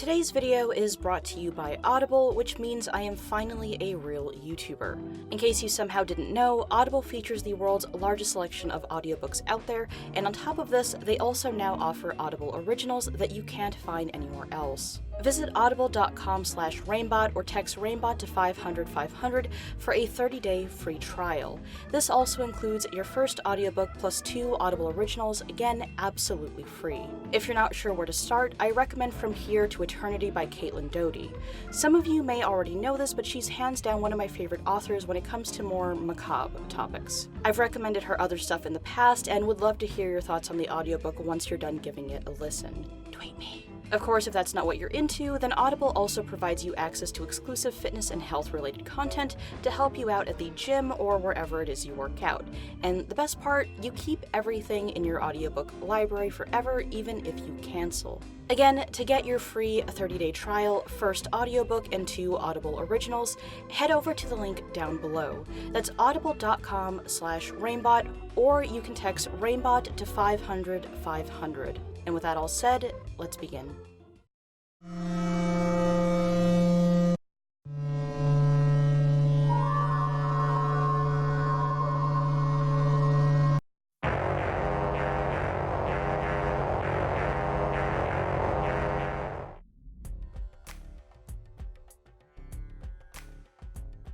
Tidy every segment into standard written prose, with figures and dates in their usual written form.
Today's video is brought to you by Audible, which means I am finally a real YouTuber. In case you somehow didn't know, Audible features the world's largest selection of audiobooks out there, and on top of this, they also now offer Audible originals that you can't find anywhere else. Visit audible.com/reignbot or text reignbot to 500-500 for a 30-day free trial. This also includes your first audiobook plus 2 Audible originals, again, absolutely free. If you're not sure where to start, I recommend From Here to Eternity by Caitlin Doughty. Some of you may already know this, but she's hands down one of my favorite authors when it comes to more macabre topics. I've recommended her other stuff in the past and would love to hear your thoughts on the audiobook once you're done giving it a listen. Tweet me. Of course, if that's not what you're into, then Audible also provides you access to exclusive fitness and health-related content to help you out at the gym or wherever it is you work out. And the best part, you keep everything in your audiobook library forever, even if you cancel. Again, to get your free 30-day trial, first audiobook and 2 Audible originals, head over to the link down below. That's audible.com/reignbot, or you can text reignbot to 500-500. And with that all said, let's begin.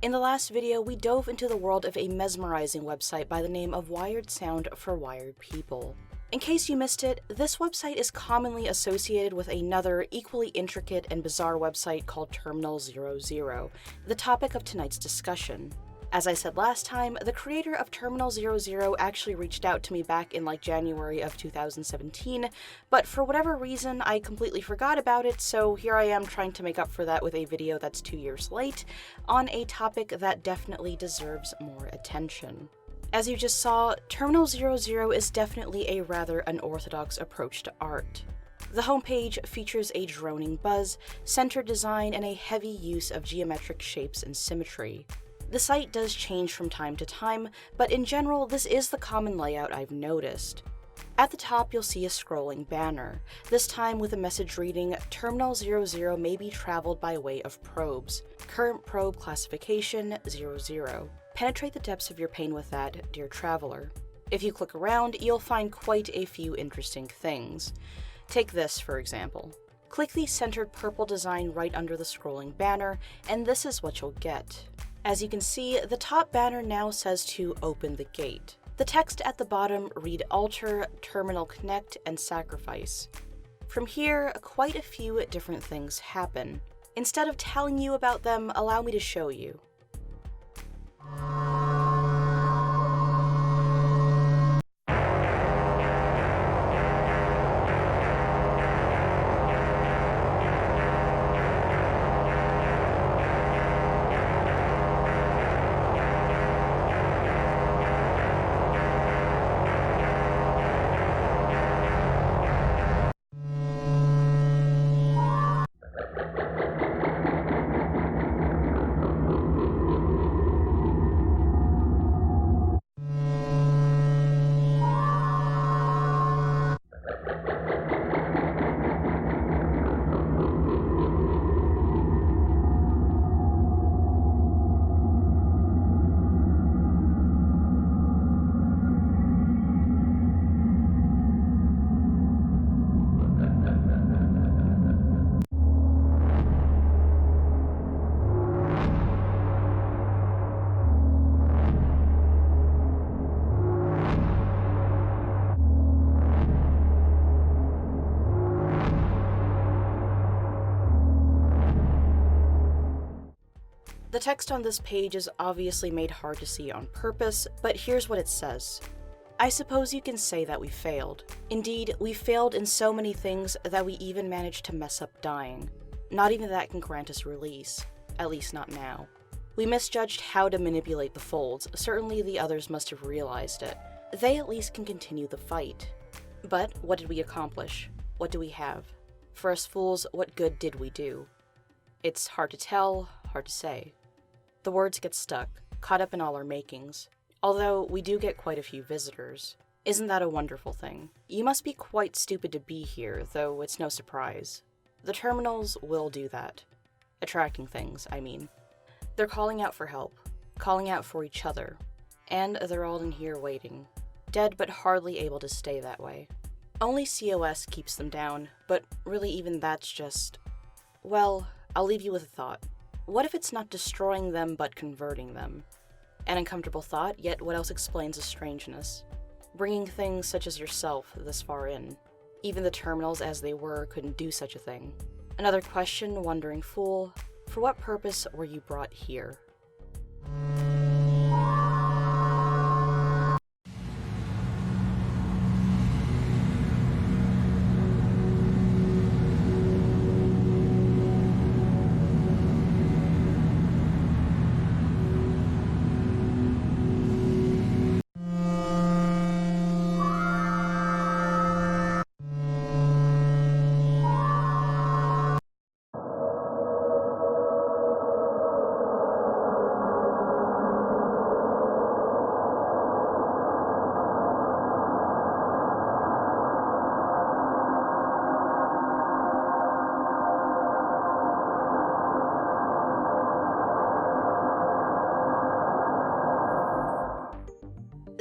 In the last video, we dove into the world of a mesmerizing website by the name of Wired Sound for Wired People. In case you missed it, this website is commonly associated with another equally intricate and bizarre website called Terminal 00, the topic of tonight's discussion. As I said last time, the creator of Terminal 00 actually reached out to me back in January of 2017, but for whatever reason I completely forgot about it, so here I am trying to make up for that with a video that's 2 years late, on a topic that definitely deserves more attention. As you just saw, Terminal 00 is definitely a rather unorthodox approach to art. The homepage features a droning buzz, centered design, and a heavy use of geometric shapes and symmetry. The site does change from time to time, but in general, this is the common layout I've noticed. At the top, you'll see a scrolling banner, this time with a message reading, "Terminal 00 may be traveled by way of probes. Current probe classification 00. Penetrate the depths of your pain with that, dear traveler." If you click around, you'll find quite a few interesting things. Take this, for example. Click the centered purple design right under the scrolling banner, and this is what you'll get. As you can see, the top banner now says to open the gate. The text at the bottom read Altar, Terminal Connect, and Sacrifice. From here, quite a few different things happen. Instead of telling you about them, allow me to show you. The text on this page is obviously made hard to see on purpose, but here's what it says. I suppose you can say that we failed. Indeed, we failed in so many things that we even managed to mess up dying. Not even that can grant us release, at least not now. We misjudged how to manipulate the folds, certainly the others must have realized it. They at least can continue the fight. But what did we accomplish? What do we have? For us fools, what good did we do? It's hard to tell, hard to say. The words get stuck, caught up in all our makings. Although we do get quite a few visitors. Isn't that a wonderful thing? You must be quite stupid to be here, though it's no surprise. The terminals will do that. Attracting things, I mean. They're calling out for help, calling out for each other, and they're all in here waiting, dead but hardly able to stay that way. Only COS keeps them down, but really even that's just... Well, I'll leave you with a thought. What if it's not destroying them but converting them? An uncomfortable thought, yet what else explains the strangeness? Bringing things such as yourself this far in. Even the terminals as they were couldn't do such a thing. Another question, wondering fool, for what purpose were you brought here?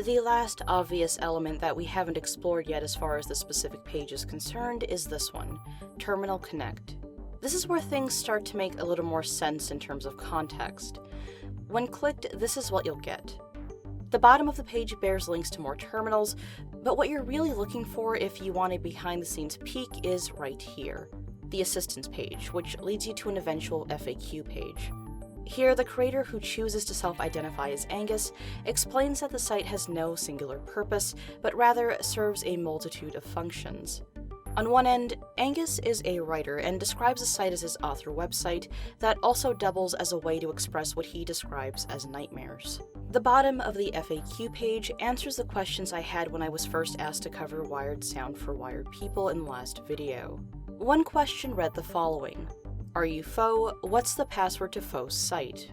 The last obvious element that we haven't explored yet as far as the specific page is concerned is this one, Terminal Connect. This is where things start to make a little more sense in terms of context. When clicked, this is what you'll get. The bottom of the page bears links to more terminals, but what you're really looking for if you want a behind-the-scenes peek is right here, the Assistance page, which leads you to an eventual FAQ page. Here, the creator, who chooses to self-identify as Angus, explains that the site has no singular purpose, but rather serves a multitude of functions. On one end, Angus is a writer and describes the site as his author website that also doubles as a way to express what he describes as nightmares. The bottom of the FAQ page answers the questions I had when I was first asked to cover wired sound for wired people in the last video. One question read the following: Are you faux? What's the password to faux site?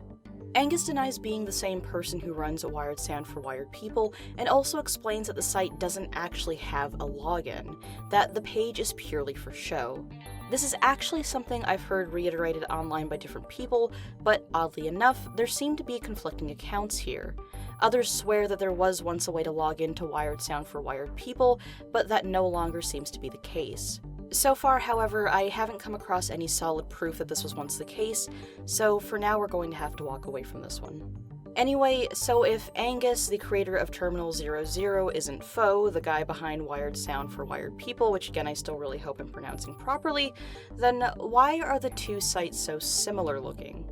Angus denies being the same person who runs a wired sound for wired people, and also explains that the site doesn't actually have a login, that the page is purely for show. This is actually something I've heard reiterated online by different people, but oddly enough, there seem to be conflicting accounts here. Others swear that there was once a way to log into wired sound for wired people, but that no longer seems to be the case. So far, however, I haven't come across any solid proof that this was once the case, so for now we're going to have to walk away from this one. Anyway, so if Angus, the creator of Terminal 00, isn't faux, the guy behind Wired Sound for Wired People, which again I still really hope I'm pronouncing properly, then why are the two sites so similar looking?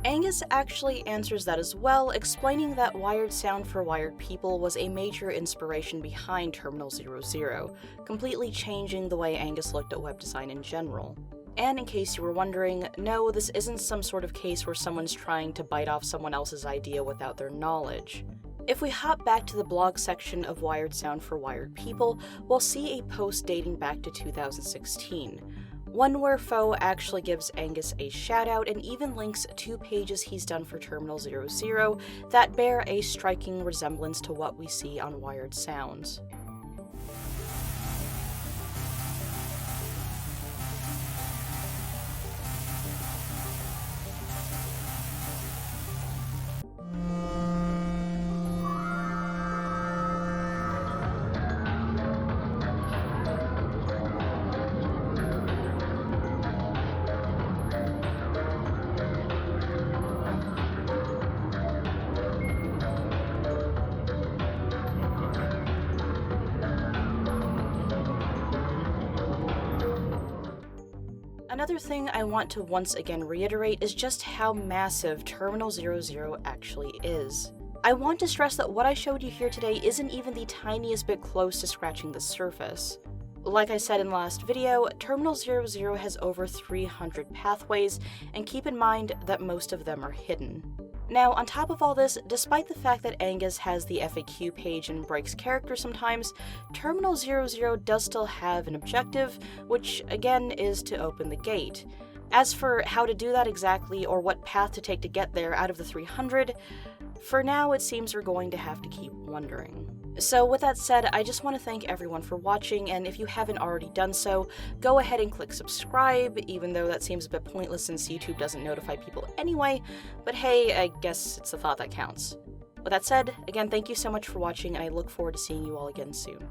Angus actually answers that as well, explaining that Wired Sound for Wired People was a major inspiration behind Terminal 00, completely changing the way Angus looked at web design in general. And in case you were wondering, no, this isn't some sort of case where someone's trying to bite off someone else's idea without their knowledge. If we hop back to the blog section of Wired Sound for Wired People, we'll see a post dating back to 2016. One where Faux actually gives Angus a shout-out and even links 2 pages he's done for Terminal 00 that bear a striking resemblance to what we see on Wired Sounds. Another thing I want to once again reiterate is just how massive Terminal 00 actually is. I want to stress that what I showed you here today isn't even the tiniest bit close to scratching the surface. Like I said in the last video, Terminal 00 has over 300 pathways, and keep in mind that most of them are hidden. Now, on top of all this, despite the fact that Angus has the FAQ page and breaks character sometimes, Terminal 00 does still have an objective, which again is to open the gate. As for how to do that exactly or what path to take to get there out of the 300, for now it seems we're going to have to keep wondering. So with that said, I just want to thank everyone for watching, and if you haven't already done so, go ahead and click subscribe, even though that seems a bit pointless since YouTube doesn't notify people anyway, but hey, I guess it's the thought that counts. With that said, again, thank you so much for watching, and I look forward to seeing you all again soon.